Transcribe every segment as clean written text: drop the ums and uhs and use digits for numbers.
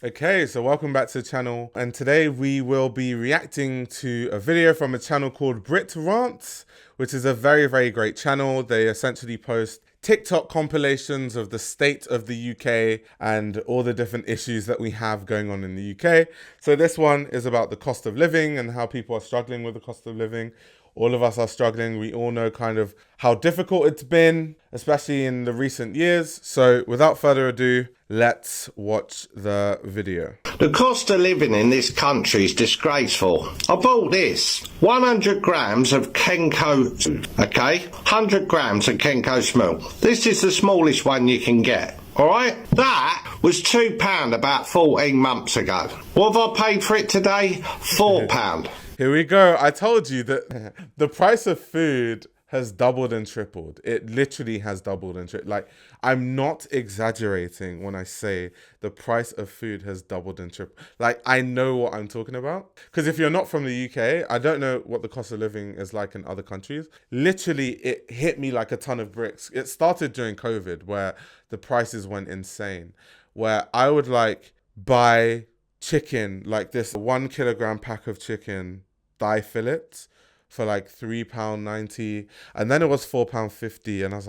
Okay, so welcome back to the channel, and today we will be reacting to a video from a channel called Brit Rants, which is a very great channel. They essentially post TikTok compilations of the state of the UK and all the different issues that we have going on in the UK. So this one is about the cost of living and how people are struggling with the cost of living. All of us are struggling. We all know kind of how difficult it's been, especially in the recent years. So without further ado, let's watch the video. The cost of living in this country is disgraceful. I bought this 100 grams of Kenko, okay? 100 grams of Kenko's milk. This is the smallest one you can get. Alright? That was £2 about 14 months ago. What have I paid for it today? £4. Here we go. I told you that the price of food has doubled and tripled. It literally has doubled and tripled. Like, I'm not exaggerating when I say the price of food has doubled and tripled. Like, I know what I'm talking about. Because if you're not from the UK, I don't know what the cost of living is like in other countries. Literally, it hit me like a ton of bricks. It started during COVID, where the prices went insane. Where I would like buy chicken, like this 1 kilogram pack of chicken, thigh fillets, for like £3.90, and then it was £4.50, and I was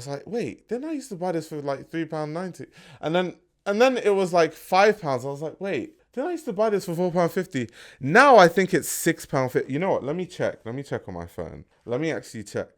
like, wait, didn't I used to buy this for like £3.90? And then it was like £5. I was like, wait, didn't I used to buy this for £4.50? Now I think it's £6.50. You know what? Let me check on my phone. Let me actually check.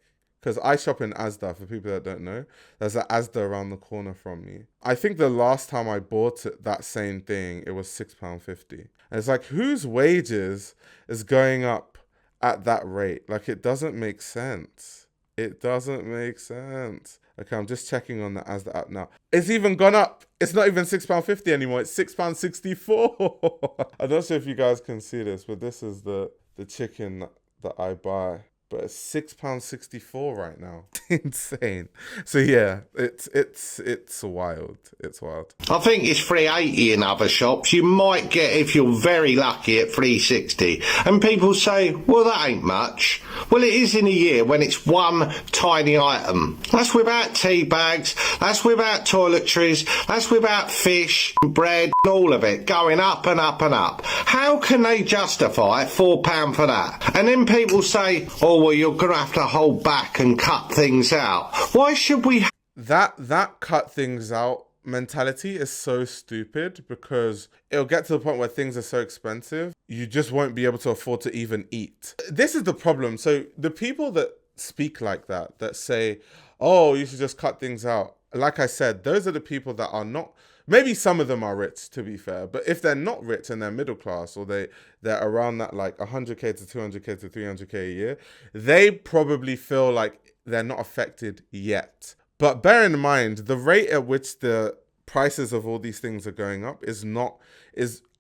Because I shop in Asda, for people that don't know. There's an Asda around the corner from me. I think the last time I bought that same thing, it was £6.50. And it's like, whose wages is going up at that rate? Like, it doesn't make sense. It doesn't make sense. Okay, I'm just checking on the Asda app now. It's even gone up. It's not even £6.50 anymore. It's £6.64. I'm not sure if you guys can see this, but this is the chicken that I buy. But it's £6.64 right now. Insane. So yeah, it's wild. It's wild. I think it's £3.80 in other shops. You might get, if you're very lucky, at £3.60. And people say, well, that ain't much. Well, it is in a year when it's one tiny item. That's without tea bags, that's without toiletries, that's without fish, bread, all of it going up and up and up. How can they justify £4 for that? And then people say, oh, well, you're going to have to hold back and cut things out. Why should we? That cut things out mentality is so stupid, because it'll get to the point where things are so expensive, you just won't be able to afford to even eat. This is the problem. So the people that speak like that say, oh, you should just cut things out. Like I said, those are the people that are not. Maybe some of them are rich, to be fair, but if they're not rich and they're middle class, or they're around that like 100k to 200k to 300k a year, they probably feel like they're not affected yet. But bear in mind, the rate at which the prices of all these things are going up is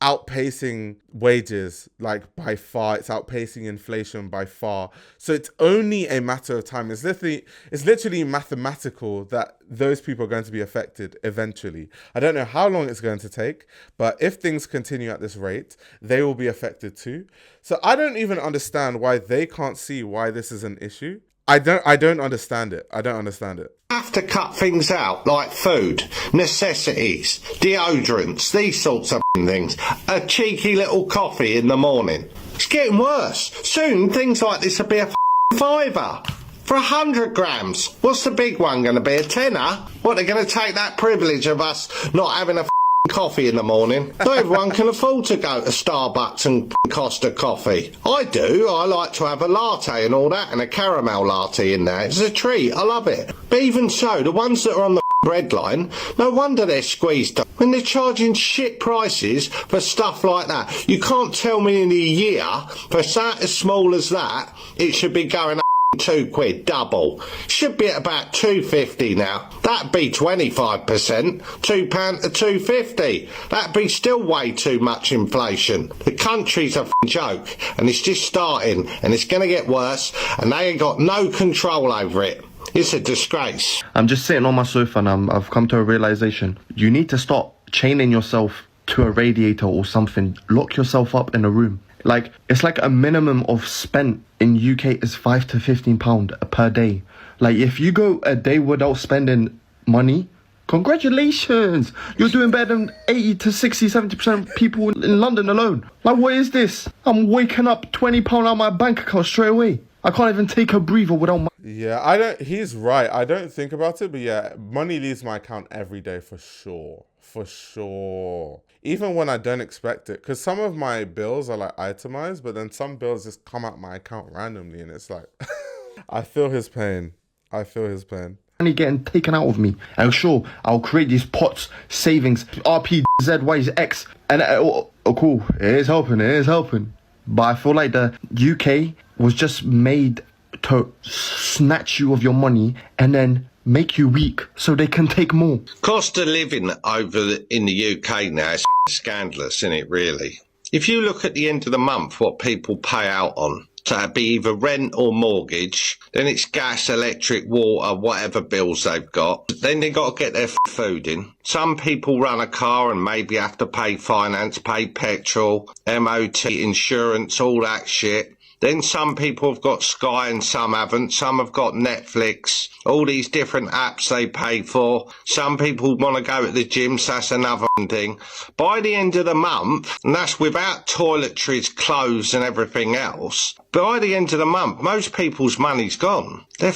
outpacing wages, like, by far. It's outpacing inflation by far. So it's only a matter of time. It's literally mathematical that those people are going to be affected eventually. I don't know how long it's going to take, but if things continue at this rate, they will be affected too. So I don't even understand why they can't see why this is an issue. I don't understand it. I don't understand it. Have to cut things out, like food, necessities, deodorants, these sorts of things. A cheeky little coffee in the morning. It's getting worse. Soon things like this will be a fiver. For 100 grams. What's the big one going to be? A tenner? What, they're going to take that privilege of us not having a coffee in the morning? Not everyone can afford to go to Starbucks and Costa coffee. I do. I like to have a latte and all that, and a caramel latte in there. It's a treat. I love it. But even so, the ones that are on the bread line, no wonder they're squeezed up when they're charging shit prices for stuff like that. You can't tell me in a year, for something as small as that, it should be going up £2, double. Should be at about £2.50 now. That'd be 25%. £2 to £2.50. That'd be still way too much inflation. The country's a joke, and it's just starting, and it's going to get worse, and they ain't got no control over it. It's a disgrace. I'm just sitting on my sofa, and I've come to a realization. You need to stop chaining yourself to a radiator or something. Lock yourself up in a room. Like, it's like a minimum of spent in UK is £5 to £15 per day. Like, if you go a day without spending money, Congratulations! You're doing better than 80 to 60, 70% of people in London alone. Like, what is this? I'm waking up £20 out of my bank account straight away. I can't even take a breather without my... Yeah, he's right. I don't think about it, but yeah, money leaves my account every day for sure. For sure. Even when I don't expect it. Because some of my bills are like itemized, but then some bills just come out my account randomly and it's like... I feel his pain. Money getting taken out of me. And sure, I'll create these pots, savings, RP, Z, Y, X. And cool, it is helping. But I feel like the UK was just made to snatch you of your money and then make you weak so they can take more. Cost of living in the UK now is scandalous, isn't it, really? If you look at the end of the month what people pay out on, so it'd be either rent or mortgage, then it's gas, electric, water, whatever bills they've got. Then they got to get their food in. Some people run a car and maybe have to pay finance, pay petrol, MOT, insurance, all that shit. Then some people have got Sky and some haven't. Some have got Netflix, all these different apps they pay for. Some people want to go to the gym, so that's another thing. By the end of the month, and that's without toiletries, clothes and everything else, by the end of the month, most people's money's gone. They're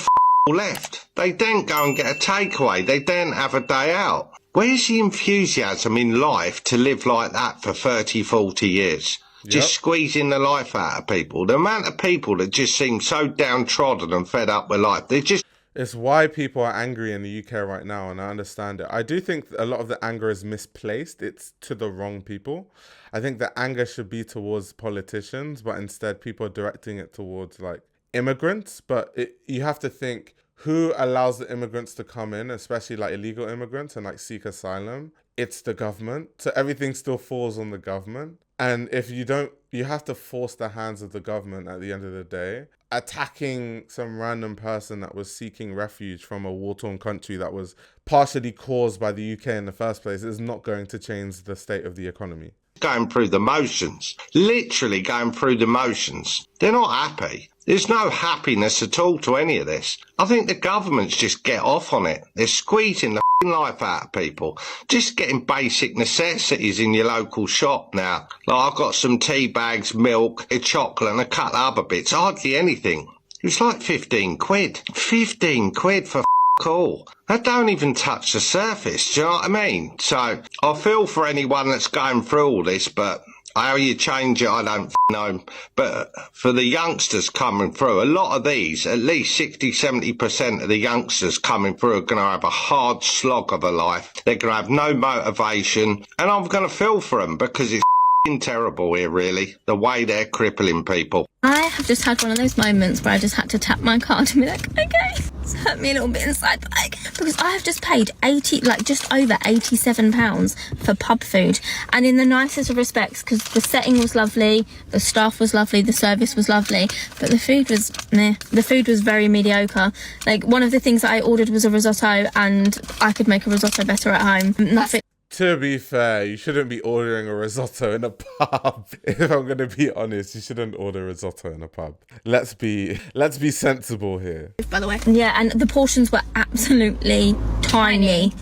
left. They don't go and get a takeaway. They don't have a day out. Where's the enthusiasm in life to live like that for 30, 40 years? Just squeezing the life out of people. The amount of people that just seem so downtrodden and fed up with life. It's why people are angry in the UK right now, and I understand it. I do think a lot of the anger is misplaced. It's to the wrong people. I think the anger should be towards politicians, but instead people are directing it towards like immigrants. But you have to think, who allows the immigrants to come in, especially like illegal immigrants and like seek asylum? It's the government. So everything still falls on the government. And if you don't, you have to force the hands of the government at the end of the day. Attacking some random person that was seeking refuge from a war-torn country that was partially caused by the UK in the first place is not going to change the state of the economy. Going through the motions, literally going through the motions. They're not happy. There's no happiness at all to any of this. I think the governments just get off on it. They're squeezing the life out of people. Just getting basic necessities in your local shop now. Like I've got some tea bags, milk, a chocolate and a couple of other bits. Hardly anything. It's like 15 quid. 15 quid for all. That don't even touch the surface, do you know what I mean? So I feel for anyone that's going through all this, but how you change it, I don't know. But for the youngsters coming through, a lot of these, at least 60, 70% of the youngsters coming through are going to have a hard slog of a life. They're going to have no motivation. And I'm going to feel for them because it's terrible here, really, the way they're crippling people. I have just had one of those moments where I just had to tap my card and be like, okay, it's hurt me a little bit inside, but okay. Because I have just paid just over £87 for pub food, and in the nicest of respects, because the setting was lovely, the staff was lovely, the service was lovely, but the food was meh. The food was very mediocre. Like, one of the things that I ordered was a risotto, and I could make a risotto better at home. Nothing. To be fair, you shouldn't be ordering a risotto in a pub. If I'm going to be honest, you shouldn't order risotto in a pub. Let's be sensible here. By the way. Yeah, and the portions were absolutely tiny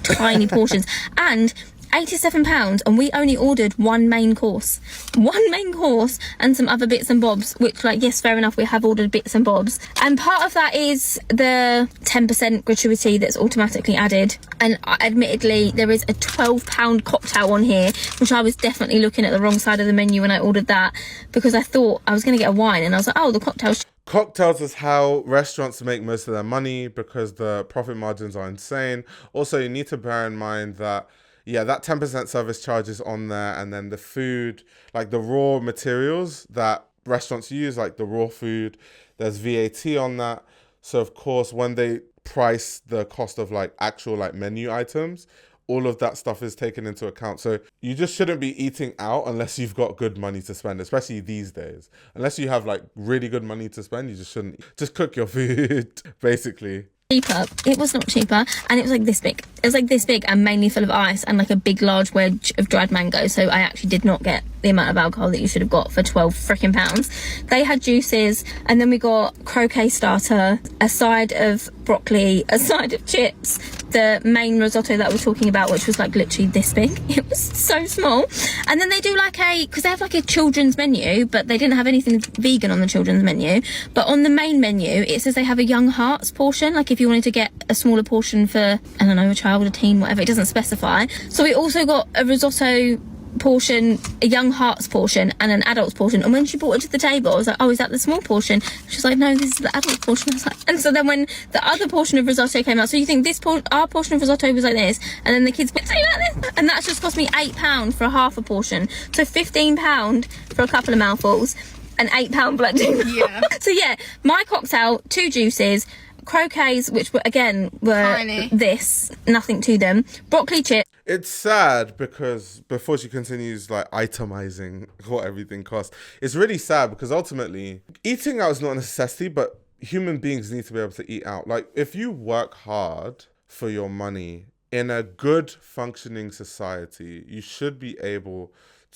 portions. And £87, and we only ordered one main course and some other bits and bobs, which, like, yes, fair enough, we have ordered bits and bobs, and part of that is the 10% gratuity that's automatically added. And admittedly, there is a £12 cocktail on here, which I was definitely looking at the wrong side of the menu when I ordered that, because I thought I was going to get a wine, and I was like, oh, the cocktails. Cocktails is how restaurants make most of their money because the profit margins are insane. Also, you need to bear in mind that that 10% service charge is on there, and then the food, like the raw materials that restaurants use, like the raw food, there's VAT on that. So of course, when they price the cost of like actual like menu items, all of that stuff is taken into account. So you just shouldn't be eating out unless you've got good money to spend, especially these days. Unless you have like really good money to spend, you just shouldn't. Just cook your food, basically. Cheaper. It was not cheaper, and it was like this big. It was like this big and mainly full of ice and like a big large wedge of dried mango, so I actually did not get the amount of alcohol that you should have got for 12 freaking pounds. They had juices, and then we got croquet starter, a side of broccoli, a side of chips, the main risotto that we're talking about, which was like literally this big. It was so small. And then they do like because they have like a children's menu, but they didn't have anything vegan on the children's menu. But on the main menu, it says they have a young hearts portion, like if you wanted to get a smaller portion for, I don't know, a child, a teen, whatever, it doesn't specify. So we also got a risotto portion, a young hearts portion, and an adults portion. And when she brought it to the table, I was like, oh, is that the small portion? She was like, no, this is the adult portion. I was like, and so then when the other portion of risotto came out, so you think our portion of risotto was like this, and then the kids went like this, and that's just cost me £8 for a half a portion, so £15 for a couple of mouthfuls, and £8 blood. Yeah. So yeah, my cocktail, 2 juices, croquets, which were Tiny. this, nothing to them, broccoli chips. It's sad because before she continues like itemizing what everything costs, it's really sad because ultimately eating out is not a necessity, but human beings need to be able to eat out. Like if you work hard for your money in a good functioning society, you should be able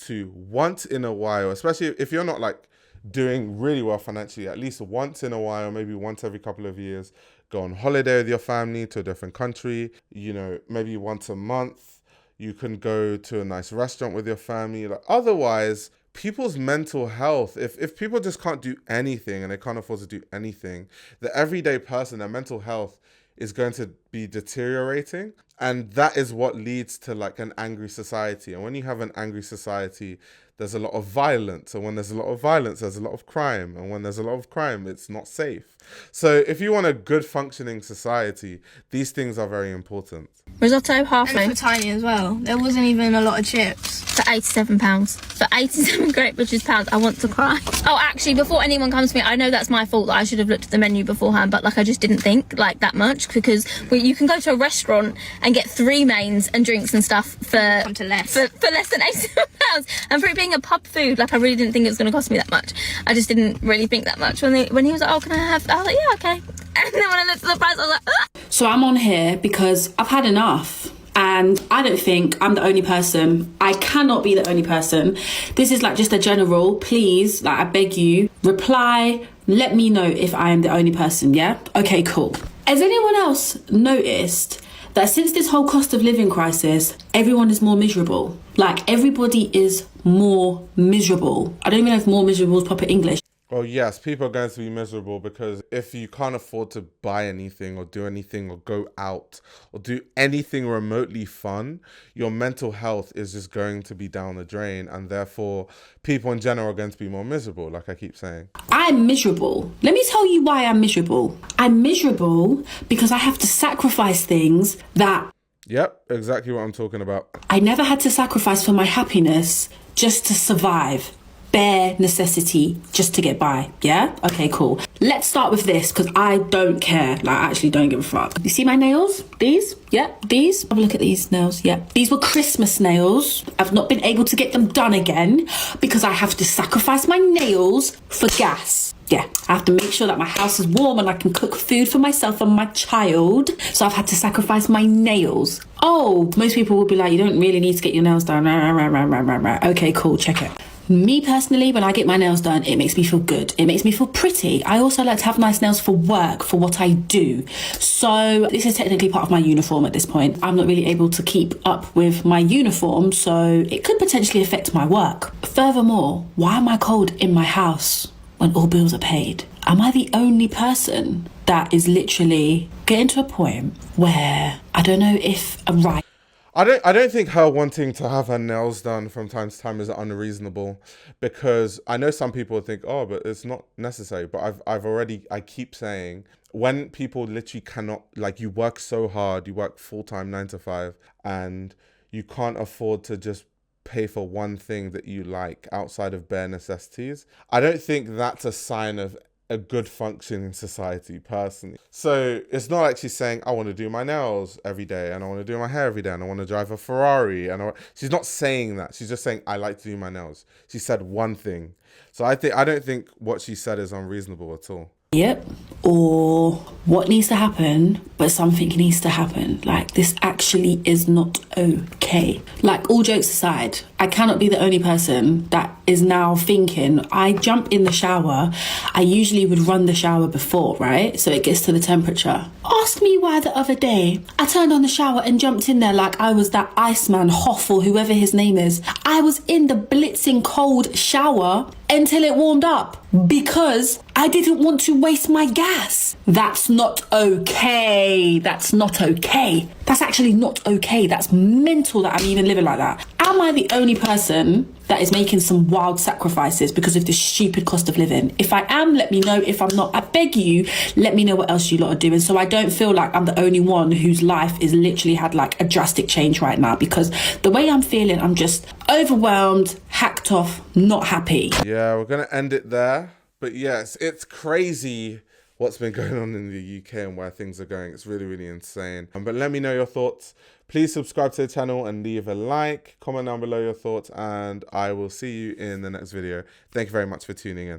to once in a while, especially if you're not like doing really well financially, at least once in a while, maybe once every couple of years, go on holiday with your family to a different country, maybe once a month. You can go to a nice restaurant with your family. Like otherwise, people's mental health, if people just can't do anything and they can't afford to do anything, the everyday person, their mental health is going to be deteriorating. And that is what leads to like an angry society. And when you have an angry society, there's a lot of violence. And when there's a lot of violence, there's a lot of crime. And when there's a lot of crime, it's not safe. So if you want a good functioning society, these things are very important. Risotto, half And they moon were tiny as well. There wasn't even a lot of chips. for £87. For 87 Great British pounds, I want to cry. Oh, actually, before anyone comes to me, I know that's my fault that I should have looked at the menu beforehand, but like I just didn't think like that much, because you can go to a restaurant and get 3 mains and drinks and stuff for Come to less. for less than £87. And for it being a pub food, like I really didn't think it was going to cost me that much. I just didn't really think that much. When he was like, oh, can I have, I was like, yeah, okay. And then when I looked at the price, I was like, ah. So I'm on here because I've had enough. And I don't think I'm the only person. I cannot be the only person. This is like just a general, please, like I beg you, reply, let me know if I am the only person, yeah? Okay, cool. Has anyone else noticed that since this whole cost of living crisis, everyone is more miserable? Like everybody is more miserable. I don't even know if more miserable is proper English. Well, yes, people are going to be miserable because if you can't afford to buy anything or do anything or go out or do anything remotely fun, your mental health is just going to be down the drain, and therefore people in general are going to be more miserable, like I keep saying. I'm miserable. Let me tell you why I'm miserable. I'm miserable because I have to sacrifice things that Yep, exactly what I'm talking about. I never had to sacrifice for my happiness just to survive. Bare necessity just to get by, yeah? Okay, cool. Let's start with this because I don't care. Like, I actually don't give a fuck. You see my nails? These? Yep, these. Have a look at these nails, yep. These were Christmas nails. I've not been able to get them done again because I have to sacrifice my nails for gas. Yeah, I have to make sure that my house is warm and I can cook food for myself and my child. So I've had to sacrifice my nails. Oh, most people will be like, you don't really need to get your nails done. Okay, cool, check it. Me personally, when I get my nails done, it makes me feel good. It makes me feel pretty. I also like to have nice nails for work, for what I do. So this is technically part of my uniform at this point. I'm not really able to keep up with my uniform, so it could potentially affect my work. Furthermore, why am I cold in my house when all bills are paid? Am I the only person that is literally getting to a point where I don't know if I'm right? I don't think her wanting to have her nails done from time to time is unreasonable, because I know some people think, oh, but it's not necessary. But I keep saying, when people literally cannot, like, you work so hard, you work full-time 9 to 5, and you can't afford to just pay for one thing that you like outside of bare necessities. I don't think that's a sign of a good functioning society, personally. So it's not actually saying I want to do my nails every day and I want to do my hair every day and I want to drive a Ferrari, and she's not saying that. She's just saying I like to do my nails. She said one thing. So I don't think what she said is unreasonable at all. Yep. Or what needs to happen, but something needs to happen. Like, this actually is not okay. Like, all jokes aside, I cannot be the only person that is now thinking, I jump in the shower. I usually would run the shower before, right? So it gets to the temperature. Ask me why the other day I turned on the shower and jumped in there like I was that Iceman, Hoff, or whoever his name is. I was in the blitzing cold shower until it warmed up because I didn't want to waste my gas. That's not okay. That's not okay. That's actually not okay. That's mental that I'm even living like that. Am I the only person that is making some wild sacrifices because of this stupid cost of living? If I am, let me know. If I'm not, I beg you, let me know what else you lot are doing, so I don't feel like I'm the only one whose life is literally had like a drastic change right now, because the way I'm feeling, I'm just overwhelmed, hacked off, not happy. Yeah, we're going to end it there. But yes, it's crazy what's been going on in the UK and where things are going. It's really, really insane. But let me know your thoughts. Please subscribe to the channel and leave a like. Comment down below your thoughts, and I will see you in the next video. Thank you very much for tuning in.